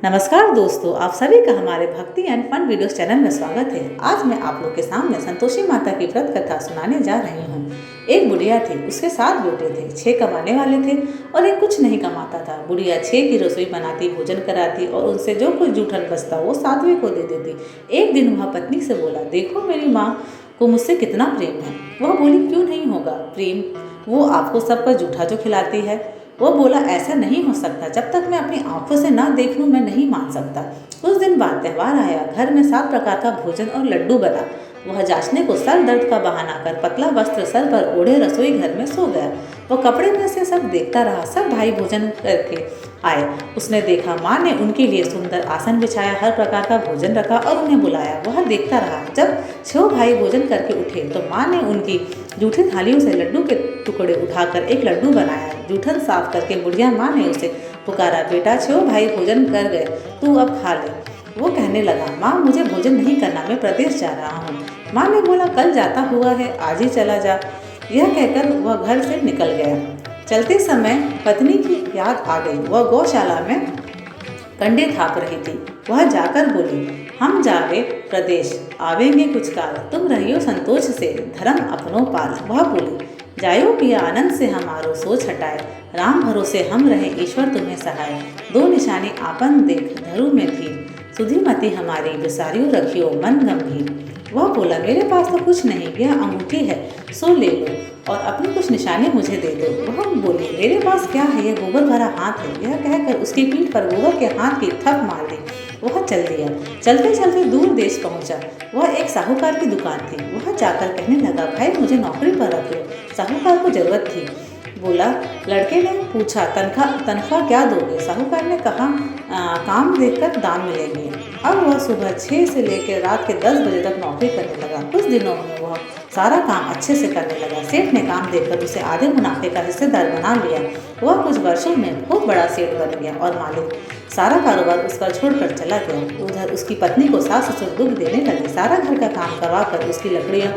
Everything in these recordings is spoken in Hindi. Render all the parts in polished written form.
नमस्कार दोस्तों, आप सभी का हमारे भक्ति एंड फन वीडियोस चैनल में स्वागत है। आज मैं आप लोग के सामने संतोषी माता की व्रत कथा सुनाने जा रही हूँ। एक बुढ़िया थी, उसके 7 बेटे थे। 6 कमाने वाले थे और एक कुछ नहीं कमाता था। बुढ़िया 6 की रसोई बनाती, भोजन कराती और उनसे जो कुछ जूठन बचता वो 7वें को दे देती। एक दिन वह पत्नी से बोला, देखो मेरी माँ को मुझसे कितना प्रेम है। वह बोली, क्यों नहीं होगा प्रेम, वो आपको सबका जूठा जो खिलाती है। वो बोला, ऐसा नहीं हो सकता, जब तक मैं अपनी आंखों से ना देख लूं मैं नहीं मान सकता। उस दिन बाद त्यौहार आया। घर में 7 प्रकार का भोजन और लड्डू बना। वह जांचने को सर दर्द का बहाना कर पतला वस्त्र सर पर ओढ़े रसोई घर में सो गया। वह कपड़े में से सब देखता रहा। सब भाई भोजन करके आए। उसने देखा माँ ने उनके लिए सुंदर आसन बिछाया, हर प्रकार का भोजन रखा और उन्हें बुलाया। वह देखता रहा। जब 6 भाई भोजन करके उठे तो माँ ने उनकी जूठी थालियों से लड्डू के टुकड़े उठाकर एक लड्डू बनाया। जूठन साफ करके बुढ़िया माँ ने उसे पुकारा, बेटा 6 भाई भोजन कर गए, तू अब खा ले। वो कहने लगा, माँ मुझे भोजन नहीं करना, मैं प्रदेश जा रहा हूँ। माँ ने बोला, कल जाता हुआ है, आज ही चला जा। यह कहकर वह घर से निकल गया। चलते समय पत्नी की याद आ गई। वह गौशाला में कंडे थाप रही थी। वह जाकर बोली, हम जावे प्रदेश, आवेंगे कुछ काल, तुम रहियो संतोष से, धर्म अपनो पाल। वह बोली, जायो पिया आनंद से हमारो सोच हटाए, राम भरोसे हम रहे, ईश्वर तुम्हें सहाय। 2 निशानी आपन देख धरु में थी, सुधी मति हमारी विसारियो रखियो मन गंभीर। वह बोला, मेरे पास तो कुछ नहीं, यह अंगूठी है, सो ले लो और अपनी कुछ निशानी मुझे दे दो। वह बोली, मेरे पास क्या है, यह गोबर भरा हाथ है। यह कहकर उसकी पीठ पर गोबर के हाथ की थप मार दी। वह चल दिया। चलते चलते दूर देश पहुंचा। वह एक साहूकार की दुकान थी। वह जाकर कहने लगा, भाई मुझे नौकरी पर रख लो। साहूकार को जरूरत थी। बोला, लड़के ने पूछा, तनख्वाह क्या दोगे? साहूकार ने कहा, काम देखकर दाम मिलेंगे। अब वह सुबह 6 से लेकर रात के 10 बजे तक नौकरी करने लगा। कुछ दिनों में वह सारा काम अच्छे से करने लगा। सेठ ने काम देखकर उसे आधे मुनाफे का हिस्सेदार बना लिया। वह कुछ वर्षों में बहुत बड़ा सेठ बन गया और मालिक सारा कारोबार उस पर छोड़कर चला गया। उधर उसकी पत्नी को सास ससुर दुख देने लगे। सारा घर का काम करवाकर उसकी लकड़ियाँ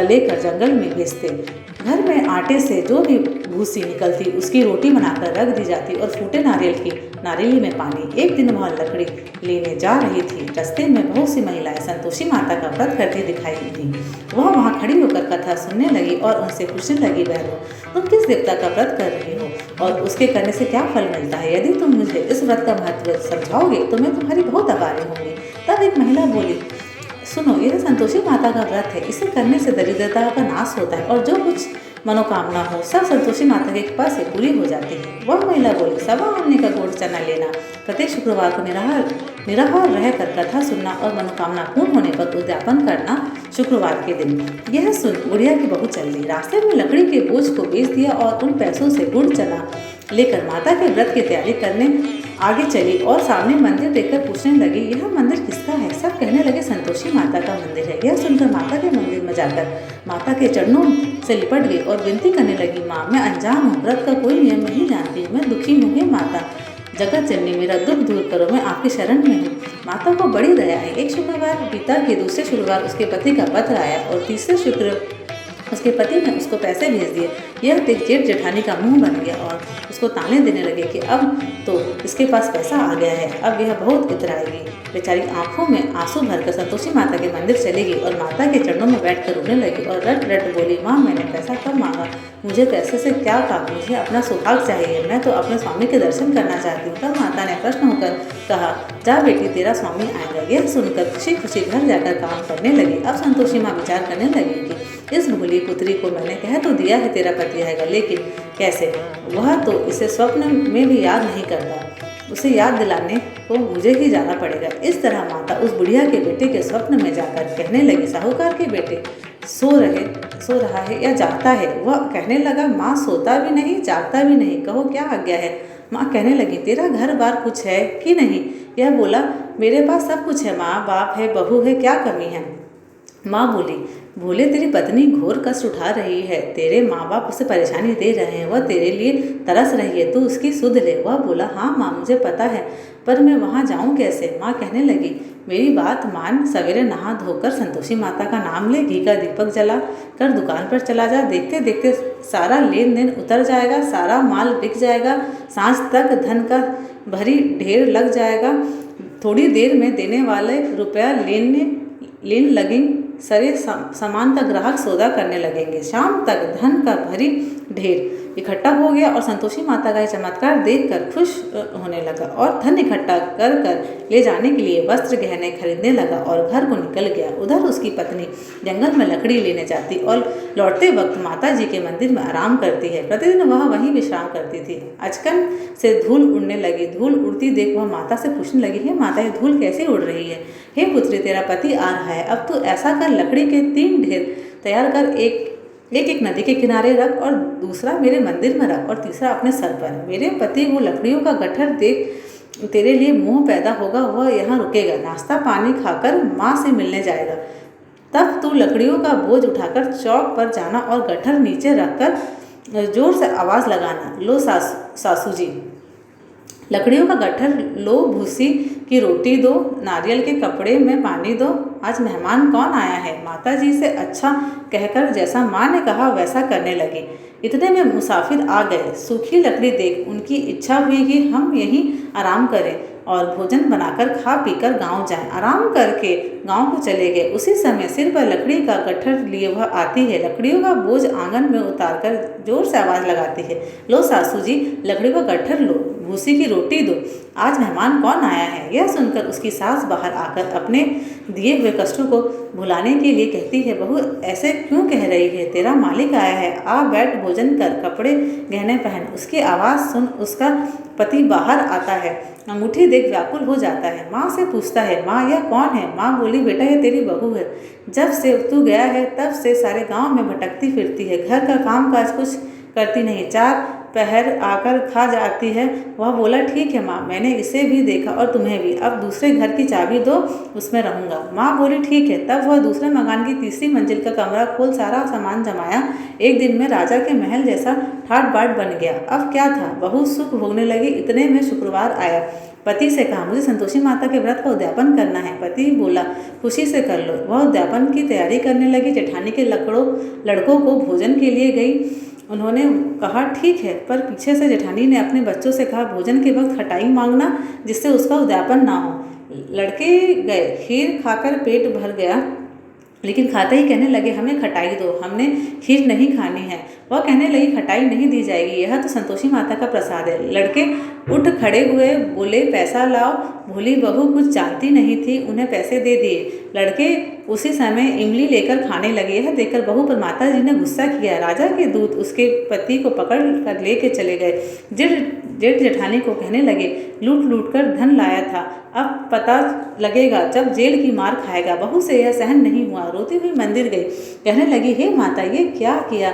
लेकर जंगल में भेजते। घर में आटे से जो भी भूसी निकलती उसकी रोटी बनाकर रख दी जाती और फूटे नारियल की नारियली में पानी। एक दिन वह लकड़ी लेने जा रही थी। रास्ते में बहुत सी महिलाएं संतोषी माता का व्रत करती दिखाई दी। वह वहाँ खड़ी होकर कथा सुनने लगी और उनसे पूछने लगी, बहनों तुम किस देवता का व्रत कर रही हो और उसके करने से क्या फल मिलता है? यदि तुम मुझे इस व्रत का महत्व समझाओगे तो मैं तुम्हारी बहुत आभारी होंगी। तब एक महिला बोली, सुनो, यह संतोषी माता का व्रत है, इसे करने से दरिद्रता का नाश होता है और जो कुछ मनोकामना हो सब संतोषी माता के कृपा से पूरी हो जाती है। वह महिला बोली, 1.25 आने का गुड़ चना लेना, प्रत्येक शुक्रवार को निराहार रहकर कथा सुनना और मनोकामना पूर्ण होने पर उद्यापन करना शुक्रवार के दिन। यह सुन बुढ़िया की बहू चल दी। रास्ते में लकड़ी के बोझ को बेच दिया और उन पैसों से गुड़ चना लेकर माता के व्रत की तैयारी करने आगे चली और सामने मंदिर देखकर पूछने लगी, यह मंदिर किसका है? सब कहने लगे, संतोषी माता का मंदिर है। यह सुनकर माता के मंदिर में जाकर माता के चरणों से लिपट गई और विनती करने लगी, माँ मैं अनजान हूँ, व्रत का कोई नियम नहीं जानती, मैं दुखी हूँ। हे माता जगत जननी, मेरा दुख दूर करो, मैं आपकी शरण में हूँ। माता को बड़ी दया आई। एक शुक्रवार बीता के दूसरे शुक्रवार उसके पति का पत्र आया और तीसरे शुक्र उसके पति ने उसको पैसे भेज दिए। यह देख जेठ जेठानी का मुंह बन गया और उसको ताने देने लगे कि अब तो इसके पास पैसा आ गया है, अब यह बहुत इतराएगी। बेचारी आंखों में आंसू भरकर संतोषी माता के मंदिर चली गई और माता के चरणों में बैठकर रोने लगी और रट रट बोली, माँ मैंने पैसा कब मांगा? मुझे पैसे से क्या काम? मुझे अपना सौभाग्य चाहिए, मैं तो अपने स्वामी के दर्शन करना चाहती हूँ। तब माता ने प्रश्न होकर कहा, जा बेटी तेरा स्वामी आएगा। यह सुनकर खुशी खुशी घर जाकर काम करने लगी। अब संतोषी माँ विचार करने लगी कि इस भोली पुत्री को मैंने कह तो दिया है तेरा पति आएगा, लेकिन कैसे? वह तो इसे स्वप्न में भी याद नहीं करता, उसे याद दिलाने को मुझे ही जाना पड़ेगा। इस तरह माता उस बुढ़िया के बेटे के स्वप्न में जाकर कहने लगी, साहूकार के बेटे सो रहा है या जागता है? वह कहने लगा, माँ सोता भी नहीं जागता भी नहीं, कहो क्या आज्ञा है? माँ कहने लगी, तेरा घर बार कुछ है कि नहीं? यह बोला, मेरे पास सब कुछ है माँ, बाप है, बहू है, क्या कमी है? माँ बोली, भोले तेरी पत्नी घोर कष्ट उठा रही है, तेरे माँ बाप उसे परेशानी दे रहे हैं, वह तेरे लिए तरस रही है, तू उसकी सुध ले। वह बोला, हाँ माँ मुझे पता है, पर मैं वहाँ जाऊँ कैसे? माँ कहने लगी, मेरी बात मान, सवेरे नहा धोकर संतोषी माता का नाम ले, घी का दीपक जला कर दुकान पर चला जा। देखते देखते सारा लेन देन उतर जाएगा, सारा माल बिक जाएगा, सांझ तक धन का भरी ढेर लग जाएगा। थोड़ी देर में देने वाले रुपया लेन लगेंगे, सारे सामान का ग्राहक सौदा करने लगेंगे। शाम तक धन का भरी ढेर इकट्ठा हो गया और संतोषी माता का यह चमत्कार देखकर खुश होने लगा और धन इकट्ठा कर ले जाने के लिए वस्त्र गहने खरीदने लगा और घर को निकल गया। उधर उसकी पत्नी जंगल में लकड़ी लेने जाती और लौटते वक्त माता जी के मंदिर में आराम करती है। प्रतिदिन वह वहीं विश्राम करती थी। अचकन से धूल उड़ने लगी। धूल उड़ती देख वह माता से पूछने लगी, हे माता, ये धूल कैसे उड़ रही है? हे पुत्री, तेरा पति आ रहा है, अब तू ऐसा कर, लकड़ी के 3 ढेर तैयार कर, एक नदी के किनारे रख और दूसरा मेरे मंदिर में रख और तीसरा अपने सर पर। मेरे पति वो लकड़ियों का गट्ठर देख तेरे लिए मोह पैदा होगा, वह यहाँ रुकेगा, नाश्ता पानी खाकर माँ से मिलने जाएगा। तब तू लकड़ियों का बोझ उठाकर चौक पर जाना और गट्ठर नीचे रखकर जोर से आवाज़ लगाना, लो सासू जी, लकड़ियों का गट्ठर लो, भूसी की रोटी दो, नारियल के कपड़े में पानी दो, आज मेहमान कौन आया है? माता जी से अच्छा कहकर जैसा माँ ने कहा वैसा करने लगी। इतने में मुसाफिर आ गए। सूखी लकड़ी देख उनकी इच्छा हुई कि हम यहीं आराम करें और भोजन बनाकर खा पीकर गांव जाएं। आराम करके गांव को चले गए। उसी समय सिर पर लकड़ी का गट्ठर लिए वह आती है। लकड़ियों का बोझ आंगन में उतारकर जोर से आवाज़ लगाती है, लो सासू जी, लकड़ी का गट्ठर लो, भूसी की रोटी दो, आज मेहमान कौन आया है? यह सुनकर उसकी सास बाहर आकर अपने दिए हुए कष्टों को भुलाने के लिए कहती है, बहू ऐसे क्यों कह रही है? तेरा मालिक आया है, आ बैठ, भोजन कर, कपड़े गहने पहन। उसकी आवाज़ सुन उसका पति बाहर आता है। अंगूठी देख व्याकुल हो जाता है। माँ से पूछता है, माँ यह कौन है? माँ बोली, बेटा ये तेरी बहू है। जब से तू गया है तब से सारे गांव में भटकती फिरती है, घर का काम काज कुछ करती नहीं, 4 पहर आकर खा जाती है। वह बोला, ठीक है माँ, मैंने इसे भी देखा और तुम्हें भी, अब दूसरे घर की चाबी दो, उसमें रहूँगा। माँ बोली, ठीक है। तब वह दूसरे मकान की 3री मंजिल का कमरा खोल सारा सामान जमाया। एक दिन में राजा के महल जैसा ठाट बाट बन गया। अब क्या था, बहू सुख भोगने लगी। इतने में शुक्रवार आया। पति से कहा, मुझे संतोषी माता के व्रत का उद्यापन करना है। पति बोला, खुशी से कर लो। वह उद्यापन की तैयारी करने लगी। जेठानी के लड़कों को भोजन के लिए गई। उन्होंने कहा, ठीक है, पर पीछे से जेठानी ने अपने बच्चों से कहा, भोजन के वक्त खटाई मांगना जिससे उसका उद्यापन ना हो। लड़के गए। खीर खाकर पेट भर गया, लेकिन खाते ही कहने लगे, हमें खटाई दो, हमने खीर नहीं खानी है। वह कहने लगी, खटाई नहीं दी जाएगी, यह तो संतोषी माता का प्रसाद है। लड़के उठ खड़े हुए, बोले, पैसा लाओ। भोली बहू कुछ जानती नहीं थी, उन्हें पैसे दे दिए। लड़के उसी समय इमली लेकर खाने लगे। यह देखकर बहू पर माता जी ने गुस्सा किया। राजा के दूत उसके पति को पकड़ कर लेके चले गए। जेठ जेठानी को कहने लगे, लूट लूट कर धन लाया था, अब पता लगेगा जब जेल की मार खाएगा। बहू से यह सहन नहीं हुआ, रोती हुई मंदिर गई। कहने लगी, हे माता, ये क्या किया?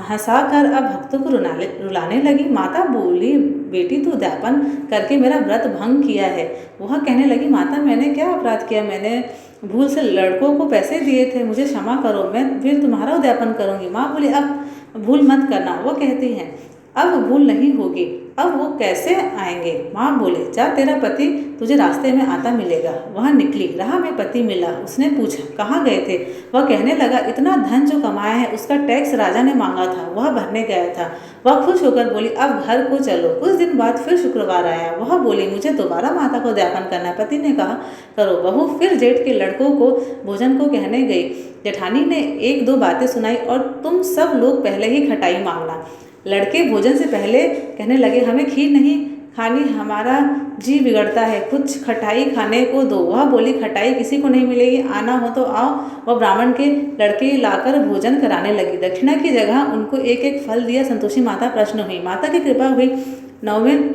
हंसाकर अब भक्तों को रुलाने लगी। माता बोली, बेटी तू उद्यापन करके मेरा व्रत भंग किया है। वह कहने लगी, माता मैंने क्या अपराध किया? मैंने भूल से लड़कों को पैसे दिए थे, मुझे क्षमा करो, मैं फिर तुम्हारा उद्यापन करूँगी। माँ बोली, अब भूल मत करना। वो कहती हैं, अब भूल नहीं होगी। अब वो कैसे आएंगे? माँ बोले, जा, तेरा पति तुझे रास्ते में आता मिलेगा। वह निकली। राह में पति मिला। उसने पूछा, कहाँ गए थे? वह कहने लगा, इतना धन जो कमाया है उसका टैक्स राजा ने मांगा था, वह भरने गया था। वह खुश होकर बोली, अब घर को चलो। कुछ दिन बाद फिर शुक्रवार आया। वह बोली, मुझे दोबारा माता को उद्यापन करना है। पति ने कहा, करो। बहू फिर जेठ के लड़कों को भोजन को कहने गई। जेठानी ने 1-2 बातें सुनाई और तुम सब लोग पहले ही खटाई मांगना। लड़के भोजन से पहले कहने लगे, हमें खीर नहीं खानी, हमारा जी बिगड़ता है, कुछ खटाई खाने को दो। वह बोली, खटाई किसी को नहीं मिलेगी, आना हो तो आओ। वह ब्राह्मण के लड़के लाकर भोजन कराने लगी। दक्षिणा की जगह उनको 1-1 फल दिया। संतोषी माता प्रसन्न हुई। माता की कृपा हुई। 9वें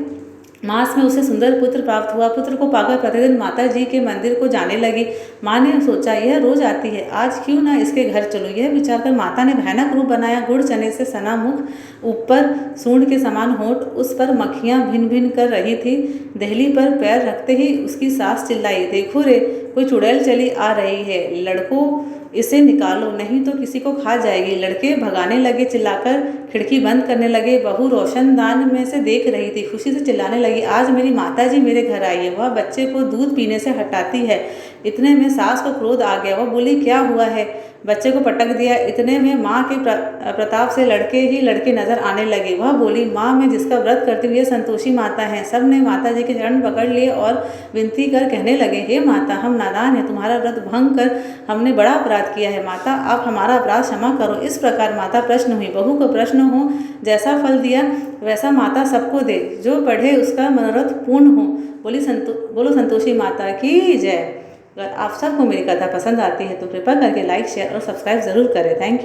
मास में उसे सुंदर पुत्र प्राप्त हुआ। पुत्र को पाकर प्रतिदिन माता जी के मंदिर को जाने लगी। माँ ने सोचा यह रोज आती है, आज क्यों ना इसके घर चलो। यह विचार कर माता ने भयानक रूप बनाया। गुड़ चने से सना मुख, ऊपर सूंड के समान होंठ, उस पर मक्खियां भिन भिन कर रही थी। देहली पर पैर रखते ही उसकी सास चिल्लाई, देखो रे, कोई चुड़ैल चली आ रही है, लड़कों इसे निकालो नहीं तो किसी को खा जाएगी। लड़के भगाने लगे, चिल्लाकर खिड़की बंद करने लगे। बहू रोशनदान में से देख रही थी, खुशी से चिल्लाने लगी, आज मेरी माताजी मेरे घर आई है, वह बच्चे को दूध पीने से हटाती है। इतने में सास को क्रोध आ गया, वह बोली, क्या हुआ है, बच्चे को पटक दिया। इतने में माँ के प्रताप से लड़के ही लड़के नजर आने लगे। वह बोली, माँ, मैं जिसका व्रत करती हूँ ये संतोषी माता है। सब ने माता जी के चरण पकड़ लिए और विनती कर कहने लगे, हे माता, हम नादान हैं, तुम्हारा व्रत भंग कर हमने बड़ा अपराध किया है। माता, आप हमारा अपराध क्षमा करो। इस प्रकार माता प्रश्न हुई। बहू को प्रश्न हो, जैसा फल दिया वैसा माता सबको दे, जो पढ़े उसका मनोरथ पूर्ण हो। बोलो संतोषी माता की जय। अगर आप सबको मेरी कथा पसंद आती है तो कृपया करके लाइक, शेयर और सब्सक्राइब ज़रूर करें। Thank you.